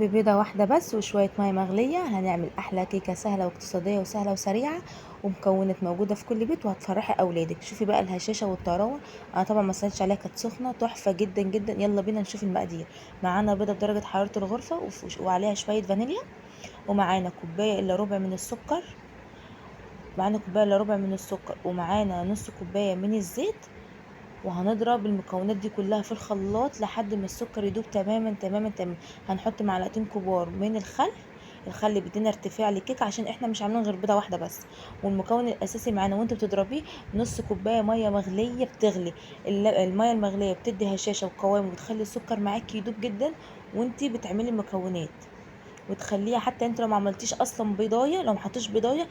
ببيضة واحدة بس وشوية مية مغلية هنعمل أحلى كيكة سهلة واقتصادية وسهلة وسريعة، ومكونات موجودة في كل بيت، وهتفرحي أولادك. شوفي بقى الهشاشة والطراوة، أنا طبعا ما سألتش عليها، كانت سخنة تحفة جدا جدا. يلا بينا نشوف المقادير. معانا بيضة بدرجة حرارة الغرفة وعليها شوية فانيليا، ومعانا كوباية إلا ربع من السكر، ومعانا نص كوباية من الزيت. وهنضرب المكونات دي كلها في الخلاط لحد ما السكر يدوب تماما تماما تماما. هنحط معلقتين كبار من الخل بيدينا ارتفاع للكيك عشان احنا مش عاملين غير بيضه واحده بس. والمكون الاساسي معانا وانت بتضربيه نص كوبايه ميه مغليه بتغلي. الميه المغليه بتدي هشاشه وقوام وبتخلي السكر معاكي يدوب جدا وانت بتعملي المكونات، وتخليها حتى انت لو ما عملتيش اصلا بيضايه، لو ما حطيتش بيضايه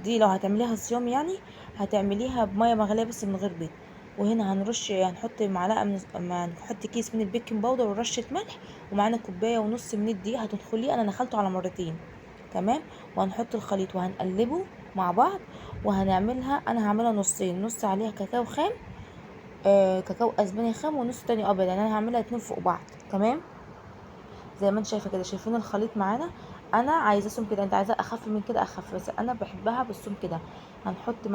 دي لو هتعمليها صيام يعني هتعمليها بميه مغليه بس من غير بيض. وهنا هنحط معلقه هنحط كيس من البيكنج باودر ورشه ملح، ومعانا كوبايه ونص من الدقيق هتدخليه، انا نخلته على مرتين. تمام. وهنحط الخليط وهنقلبه مع بعض. انا هعملها نصين، نص عليها كاكاو خام، كاكاو اسباني خام، ونص تاني ابيض، يعني انا هعملها اتنين فوق بعض. تمام. زي ما انت شايفه كده، شايفين الخليط معانا. انا عايزاه سم كده، انت عايزاه اخف من كده اخف، بس انا بحبها بالسم كده. هنحط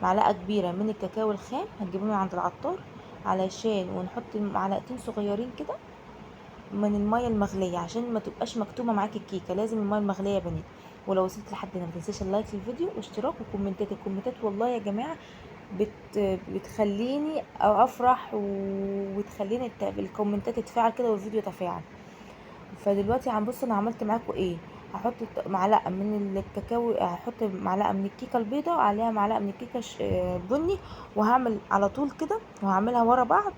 معلقه كبيره من الكاكاو الخام هتجيبوه من عند العطار، ونحط معلقتين صغيرين كده من الميه المغليه عشان ما تبقاش مكتومه معاكي الكيكه، لازم الميه المغليه بنت. ولو وصلت لحد هنا ما تنسيش اللايك للفيديو واشتراك وكومنتات. الكومنتات والله يا جماعه بتخليني افرح، وبتخليني الكومنتات تتفاعل كده والفيديو يتفاعل. فدلوقتي هنبص انا عملت معاكم ايه. هحط معلقه من الكاكاو، هحط معلقه من الكيكه البيضاء عليها معلقه من الكيكه بني، وهعمل على طول كده وهعملها ورا بعض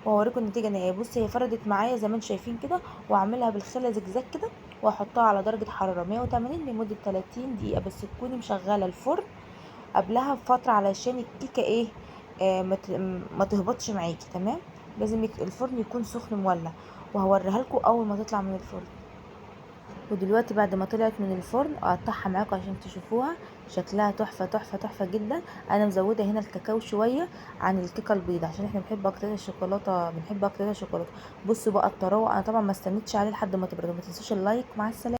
وهوريكم النتيجه النهائيه. بصي هي فردت معايا زي ما انتم شايفين كده، وهعملها بالخله زجزاج كده، واحطها على درجه حراره 180 لمده 30 دقيقه، بس تكوني مشغله الفرن قبلها بفتره علشان الكيكه ايه، ما تهبطش معاكي. تمام. لازم الفرن يكون سخن مولع. وهوريها لكم اول ما تطلع من الفرن. ودلوقتي بعد ما طلعت من الفرن اقطعها معاكم عشان تشوفوها، شكلها تحفه تحفه تحفه جدا. انا مزوده هنا الكاكاو شويه عن الكيكه البيضاء عشان احنا بنحب اكتر الشوكولاته. بصوا بقى الطراوه، انا طبعا ما استنيتش عليه لحد ما تبرد. ما تنسوش اللايك. مع السلامه.